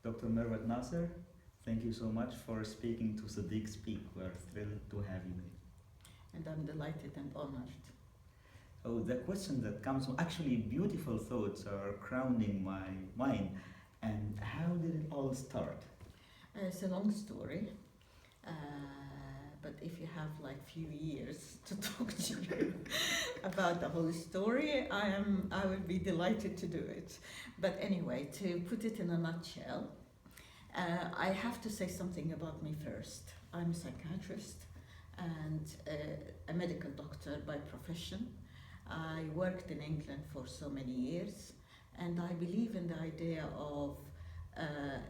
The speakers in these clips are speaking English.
Dr. Mervat Nasser, thank you so much for speaking to Seddik Speak. We're thrilled to have you here. And I'm delighted and honored. Oh, the question that comes, actually, beautiful thoughts are crowning my mind. And how did it all start? It's a long story, uh, but if you have like few years to talk to you about the whole story, I would be delighted to do it. But anyway, to put it in a nutshell, I have to say something about me first. I'm a psychiatrist and a medical doctor by profession. I worked in England for so many years, and I believe in the idea of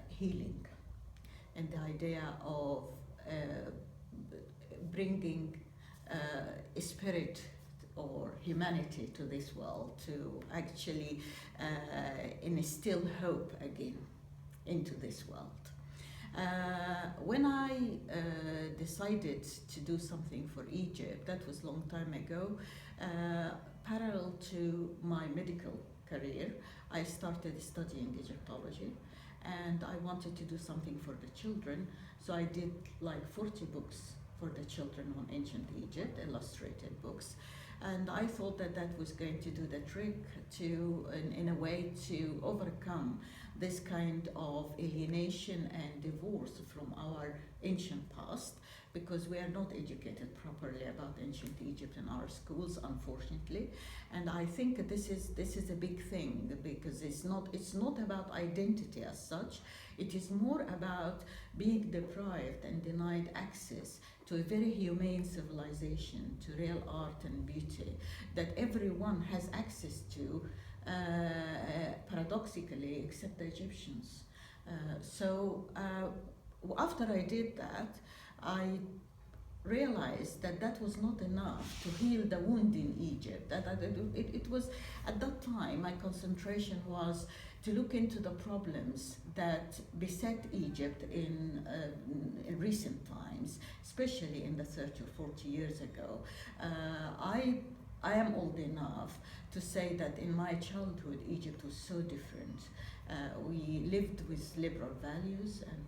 healing and the idea of bringing a spirit or humanity to this world to actually instill hope again into this world. When I decided to do something for Egypt, that was a long time ago, parallel to my medical career, I started studying Egyptology, and I wanted to do something for the children, so I did like 40 books for the children on ancient Egypt, illustrated books. And I thought that that was going to do the trick to, in a way, to overcome this kind of alienation and divorce from our ancient past, because we are not educated properly about ancient Egypt in our schools, unfortunately. And I think this is a big thing, because it's not about identity as such. It is more about being deprived and denied access to a very humane civilization, to real art and beauty that everyone has access to, paradoxically, except the Egyptians. After I did that, I realized that that was not enough to heal the wound in Egypt. It was, at that time, my concentration was to look into the problems that beset Egypt in recent times, especially in the 30 or 40 years ago. I am old enough to say that in my childhood, Egypt was so different. We lived with liberal values, and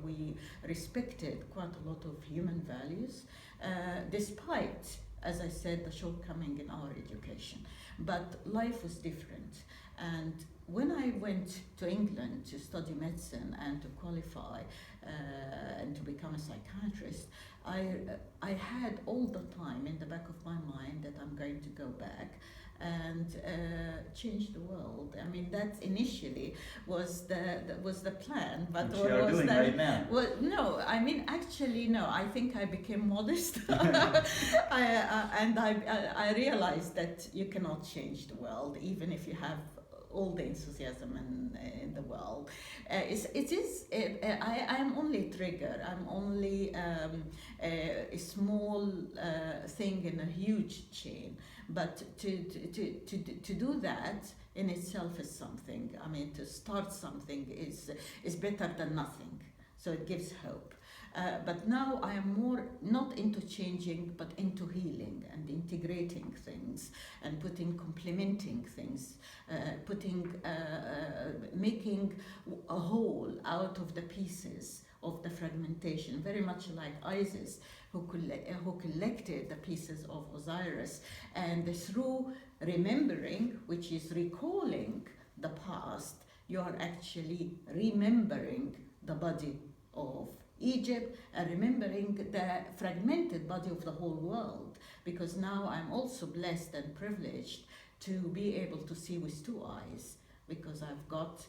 we respected quite a lot of human values, despite, as I said, the shortcoming in our education. But life was different. And when I went to England to study medicine and to qualify and to become a psychiatrist, I had all the time in the back of my mind that I'm going to go back and change the world. I mean, that initially was the plan, but Which you are doing right now. Well, no, I mean, actually, no. I think I became modest, I realized that you cannot change the world, even if you have all the enthusiasm in the world. I am only a trigger. I'm only a small thing in a huge chain. But to do that in itself is something. I mean, to start something is better than nothing. So it gives hope. But now I am more not into changing, but into healing and integrating things and complementing things, making a whole out of the pieces of the fragmentation, very much like Isis, who collected the pieces of Osiris, and through remembering, which is recalling the past, you are actually remembering the body of Egypt and remembering the fragmented body of the whole world, because now I'm also blessed and privileged to be able to see with two eyes, because I've got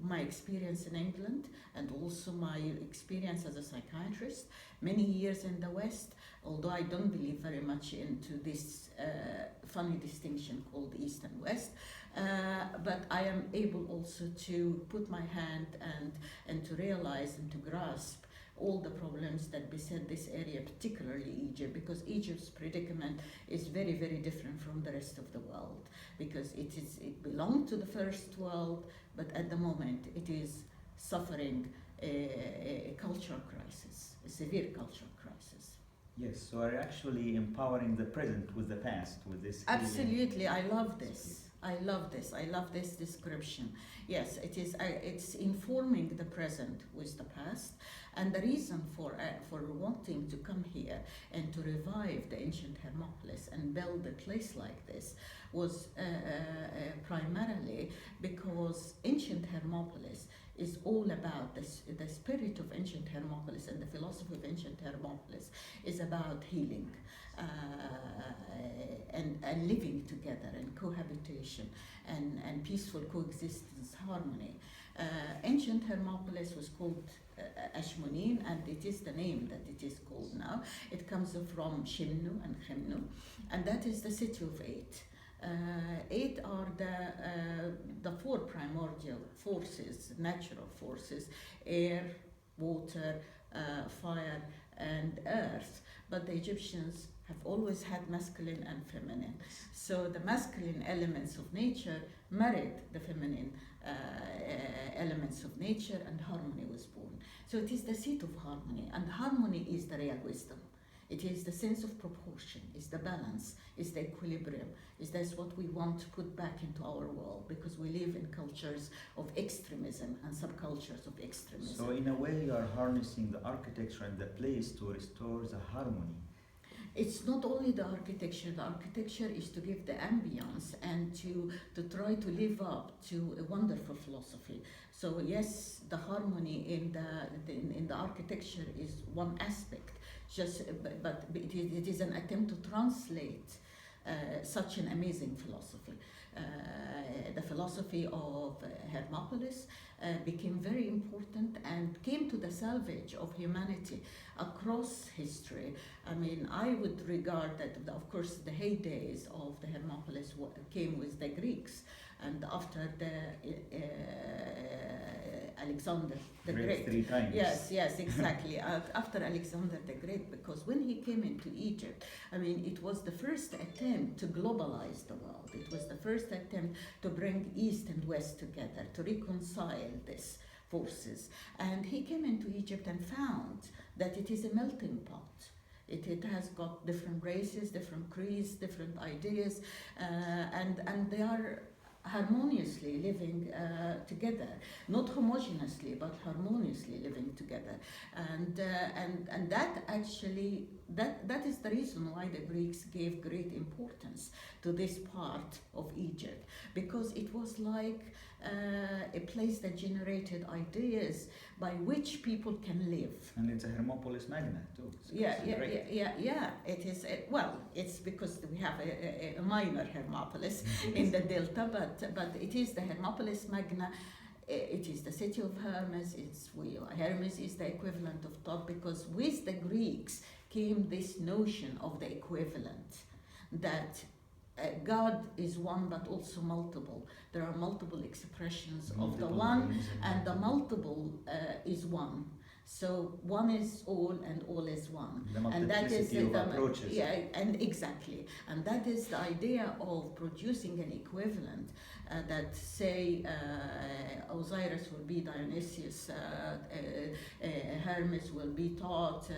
my experience in England and also my experience as a psychiatrist, many years in the West, although I don't believe very much into this funny distinction called East and West. But I am able also to put my hand and to realize and to grasp all the problems that beset this area, particularly Egypt, because Egypt's predicament is very, very different from the rest of the world, because it belonged to the first world, but at the moment it is suffering a cultural crisis, a severe cultural crisis. Yes, so are actually empowering the present with the past, with this. Absolutely, I love this. I love this. I love this description. Yes, it is. It's informing the present with the past, and the reason for wanting to come here and to revive the ancient Hermopolis and build a place like this was primarily because ancient Hermopolis is all about this. The spirit of ancient Hermopolis and the philosophy of ancient Hermopolis is about healing. And living together and cohabitation and peaceful coexistence, harmony. Ancient Hermopolis was called Ashmonin, and it is the name that it is called now. It comes from Shimnu and Khemnu, and that is the city of eight. Eight are the four primordial forces, natural forces: air, water, fire, and earth. But the Egyptians have always had masculine and feminine. So the masculine elements of nature married the feminine elements of nature, and harmony was born. So it is the seat of harmony, and harmony is the real wisdom. It is the sense of proportion, is the balance, is the equilibrium, is that's what we want to put back into our world, because we live in cultures of extremism and subcultures of extremism. So in a way you are harnessing the architecture and the place to restore the harmony. It's not only the architecture is to give the ambience and to try to live up to a wonderful philosophy. So yes, the harmony in the architecture is one aspect, but it is an attempt to translate such an amazing philosophy. The philosophy of Hermopolis became very important and came to the salvage of humanity across history. I mean, I would regard that, of course, the heydays of the Hermopolis came with the Greeks, and after the Alexander the Great. 3 times. Yes, exactly. After Alexander the Great, because when he came into Egypt, I mean, it was the first attempt to globalize the world. It was the first attempt to bring East and West together, to reconcile these forces. And he came into Egypt and found that it is a melting pot. It has got different races, different creeds, different ideas, and they are harmoniously living together, not homogeneously, but harmoniously living together, and that actually that is the reason why the Greeks gave great importance to this part of Egypt, because it was like a place that generated ideas by which people can live. And it's a Hermopolis magna too. Yeah. It is. Well, it's because we have a minor Hermopolis in the delta, but it is the Hermopolis magna. It is the city of Hermes. Hermes is the equivalent of Thoth, because with the Greeks came this notion of the equivalent, that God is one but also multiple. There are multiple expressions of the one, and the multiple is one. So one is all and all is one. The multiplicity of approaches. Yeah, and exactly. And that is the idea of producing an equivalent that, say, Osiris will be Dionysius, Hermes will be Thoth,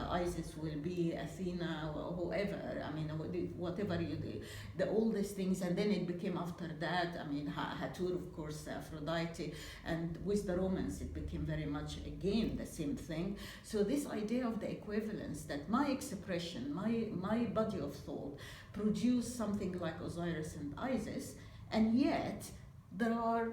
Isis will be Athena, or whoever. I mean, whatever you do, all these things. And then it became after that, I mean, Hathor, of course, Aphrodite, and with the Romans it became very much again the same thing. So this idea of the equivalence, that my expression, my body of thought produce something like Osiris and Isis, and yet there are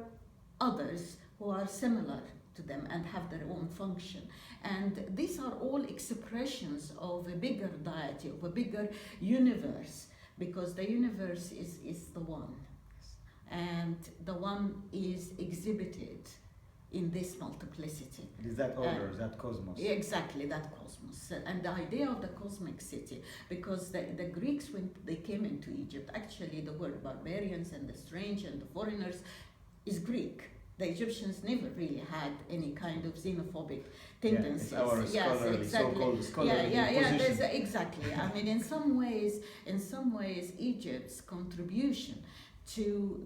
others who are similar to them and have their own function. And these are all expressions of a bigger deity, of a bigger universe, because the universe is the one. And the one is exhibited in this multiplicity. It is that order, that cosmos. Exactly, that cosmos. And the idea of the cosmic city, because the Greeks, when they came into Egypt, actually the word barbarians and the strange and the foreigners is Greek. The Egyptians never really had any kind of xenophobic tendencies. Yeah, it's our scholarly, so-called scholarly position. Exactly. I mean, in some ways, Egypt's contribution to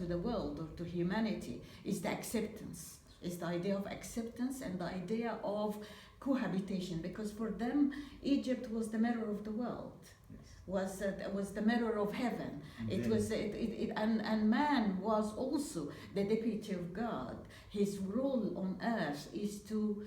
the world or to humanity is the acceptance. Is the idea of acceptance and the idea of cohabitation, because for them Egypt was the mirror of the world. Yes. was the mirror of heaven. It Indeed. was and man was also the deputy of God. His role on earth is to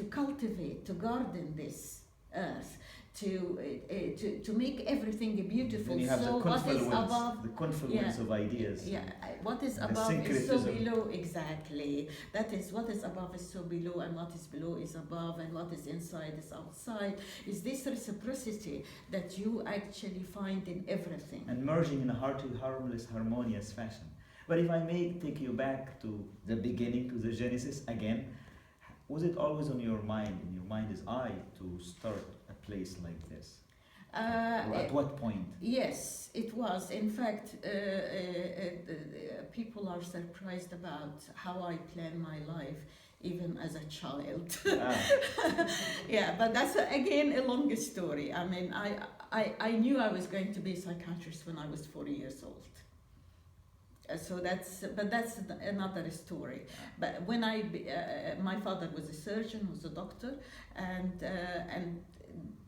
cultivate, to garden this earth, to make everything beautiful. Then you have So what is above, the confluence of ideas. yeah, what is The above is so syncretism. below. Exactly. That is, what is above is so below, and what is below is above, and what is inside is outside. Is this reciprocity that you actually find in everything? And merging in a harmless, harmonious fashion. But if I may take you back to the beginning, to the Genesis again, was it always on your mind, in your mind's eye, to start a place like this? Or at what point? Yes, it was. In fact, people are surprised about how I plan my life, even as a child. Ah, Yeah, but that's again a long story. I mean, I knew I was going to be a psychiatrist when I was 40 years old. So that's another story. But when my father was a surgeon, was a doctor, and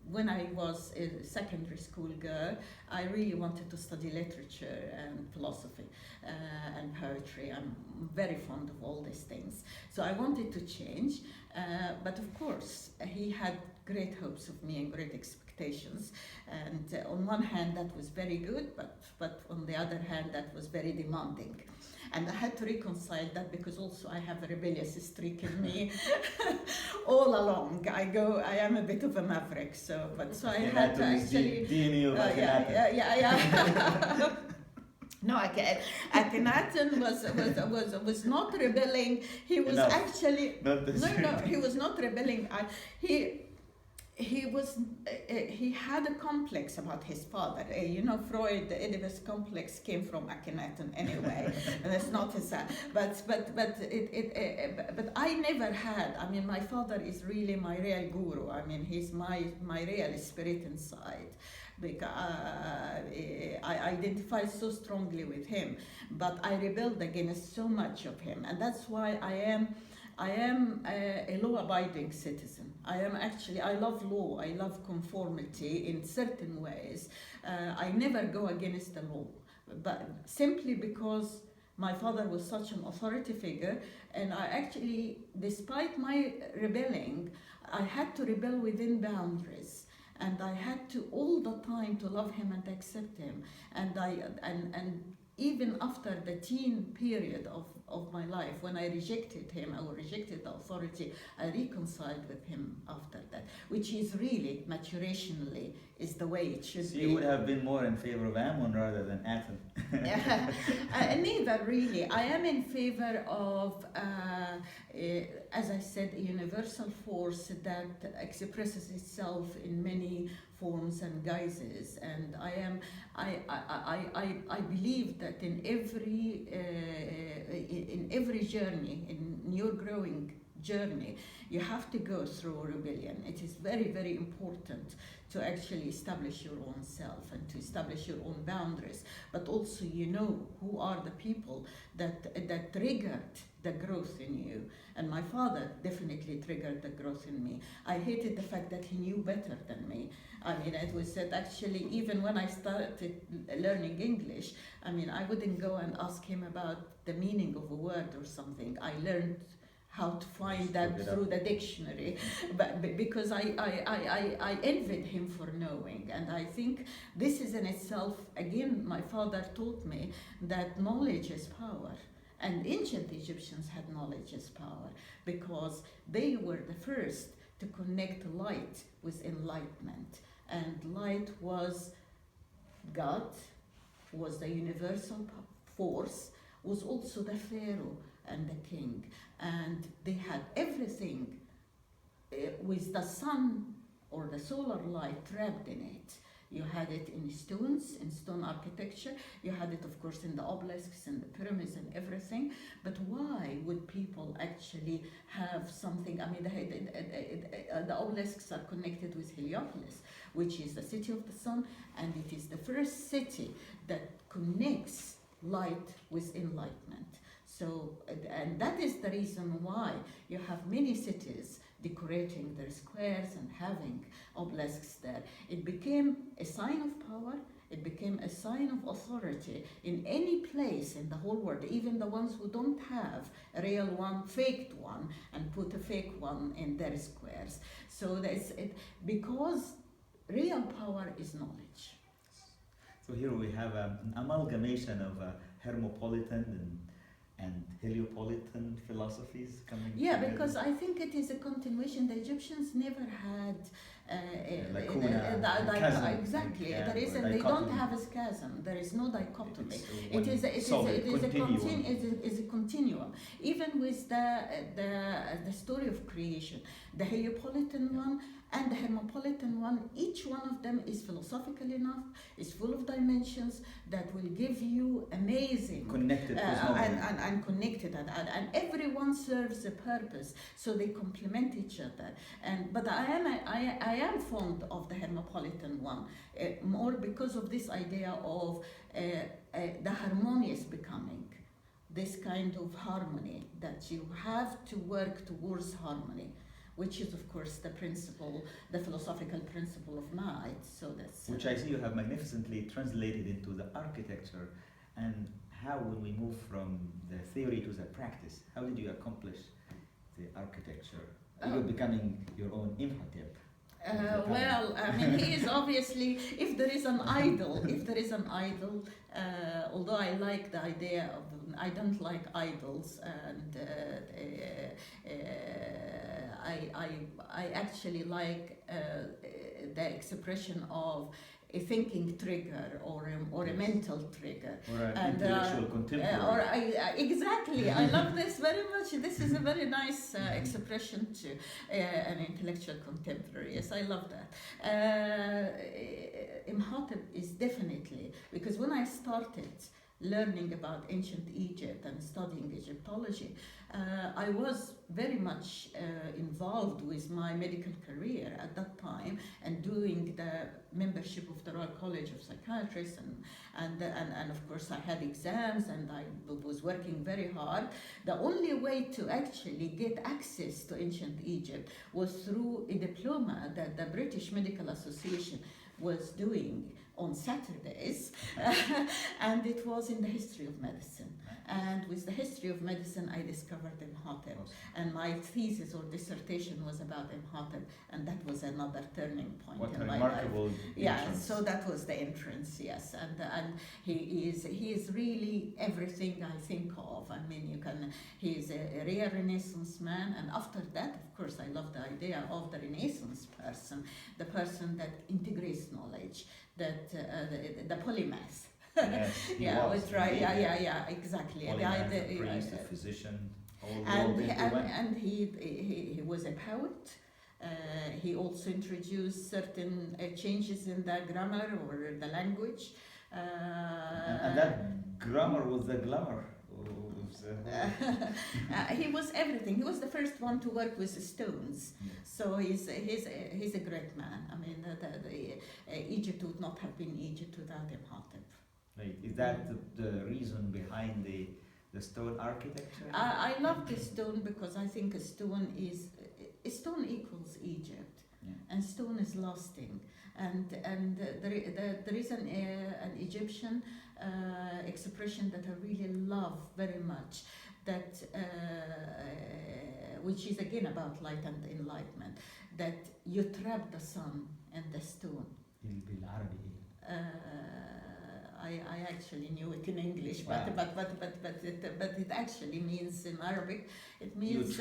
when I was a secondary school girl, I really wanted to study literature and philosophy and poetry. I'm very fond of all these things. So I wanted to change, but of course, he had great hopes of me and great expectations. And on one hand, that was very good, but on the other hand, that was very demanding. And I had to reconcile that because also I have a rebellious streak in me all along. I am a bit of a maverick, so I had to actually. DNA of Akhenaten. Yeah. No, Akhenaten was not rebelling. He was Enough. actually Not this. no. He was not rebelling. He had a complex about his father. Freud, the Oedipus complex came from Akhenaten anyway, and that's not his son. But I never had. I mean, my father is really my real guru. I mean, he's my real spirit inside, because I identify so strongly with him. But I rebelled against so much of him, and that's why I am a law-abiding citizen. I love law, I love conformity in certain ways. I never go against the law, but simply because my father was such an authority figure, and I actually, despite my rebelling, I had to rebel within boundaries. And I had to all the time to love him and accept him. And even after the teen period of my life, when I rejected him or rejected the authority, I reconciled with him after that, which is really, maturationally, is the way it should So be. you would have been more in favor of Ammon rather than Aten. Neither really. I am in favor of, as I said, a universal force that expresses itself in many forms and guises, and I believe that in every journey, in your growing journey, you have to go through rebellion. It is very, very important to actually establish your own self and to establish your own boundaries, but also who are the people that triggered the growth in you. And my father definitely triggered the growth in me. I hated the fact that he knew better than me. I mean, it was that actually, even when I started learning English, I mean, I wouldn't go and ask him about the meaning of a word or something. I learned how to find that through the dictionary, but because I envied him for knowing. And I think this is in itself, again, my father taught me that knowledge is power. And ancient Egyptians had knowledge as power because they were the first to connect light with enlightenment. And light was God, was the universal force, was also the pharaoh and the king. And they had everything with the sun or the solar light trapped in it. You had it in stones, in stone architecture. You had it, of course, in the obelisks and the pyramids and everything. But why would people actually have something? I mean, the obelisks are connected with Heliopolis, which is the city of the sun, and it is the first city that connects light with enlightenment. So, and that is the reason why you have many cities decorating their squares and having obelisks there. It became a sign of power, it became a sign of authority in any place in the whole world, even the ones who don't have a real one, faked one, and put a fake one in their squares. So that's it, because real power is knowledge. So here we have an amalgamation of Hermopolitan and Heliopolitan philosophies coming Yeah, together. because I think it is a continuation. The Egyptians never had chasm, exactly. like, there is, or and they don't dichotomy. have a chasm. There is no dichotomy. It Is a continuum. Even with the story of creation, the Heliopolitan one and the Hermopolitan one, each one of them is philosophical enough, is full of dimensions that will give you amazing connected and connected, and everyone serves a purpose, so they complement each other. But I am fond of the Hermopolitan one, more because of this idea of the harmonious becoming, this kind of harmony, that you have to work towards harmony, which is of course the principle, the philosophical principle of might. So that's which I see you have magnificently translated into the architecture. And how, when we move from the theory to the practice, how did you accomplish the architecture? You're becoming your own Imhotep. Well, I mean, he is obviously, if there is an idol, although I like the idea of, I don't like idols, and I actually like the expression of a thinking trigger or a mental trigger. Or an intellectual contemporary. Exactly, I love this very much. This is a very nice expression to an intellectual contemporary. Yes, I love that. Imhotep is definitely, because when I started learning about ancient Egypt and studying Egyptology, I was very much involved with my medical career at that time, and doing the membership of the Royal College of Psychiatrists, and of course I had exams, and I was working very hard. The only way to actually get access to ancient Egypt was through a diploma that the British Medical Association was doing on Saturdays, and it was in the history of medicine. And with the history of medicine, I discovered Imhotep, and my thesis or dissertation was about Imhotep, and that was another turning point in my life. What a remarkable entrance. So that was the entrance, yes, and he is really everything I think of. I mean, he is a real Renaissance man, and after that, of course, I love the idea of the Renaissance person, the person that integrates knowledge, that the polymath. Yes, exactly. Polymath, a priest, a physician, and he was a poet. He also introduced certain changes in the grammar or the language. And that grammar was the glamour. He was everything. He was the first one to work with stones. So he's a great man. I mean, Egypt would not have been Egypt without Imhotep. Right. Is that the reason behind the stone architecture? I love the stone because I think a stone equals Egypt, and stone is lasting. And there is an Egyptian expression that I really love very much, that which is again about light and enlightenment, that you trap the sun in the stone. I actually knew it in English, but it actually means in Arabic. It means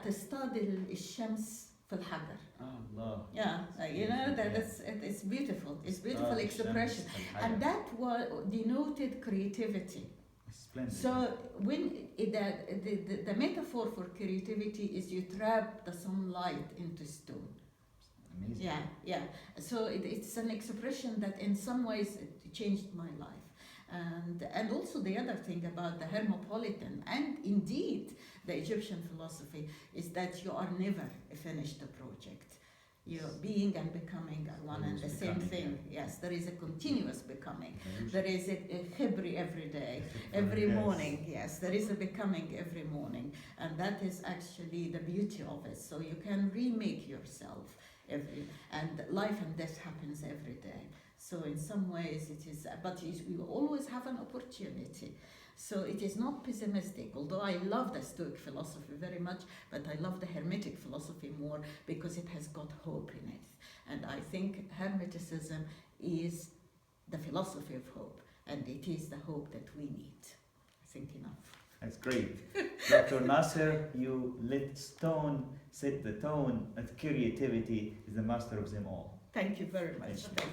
تستاذل الشمس في الحجر. Allah. It's beautiful. It's beautiful expression, and that denoted creativity. Splendid. So when the metaphor for creativity is you trap the sunlight into stone. Amazing. Yeah. So it's an expression that in some ways it changed my life. And also the other thing about the Hermopolitan and indeed the Egyptian philosophy is that you are never a finished project. being and becoming are one and the same thing. Yes, there is a continuous becoming. There is a khibri every day, every morning. Yes, there is a becoming every morning, and that is actually the beauty of it. So you can remake yourself and life and death happens every day. So in some ways it is, but you always have an opportunity. So it is not pessimistic, although I love the Stoic philosophy very much, but I love the Hermetic philosophy more because it has got hope in it. And I think Hermeticism is the philosophy of hope, and it is the hope that we need. I think enough. That's great. Dr. Nasser, you let stone set the tone, and creativity is the master of them all. Thank you very much. Thank you.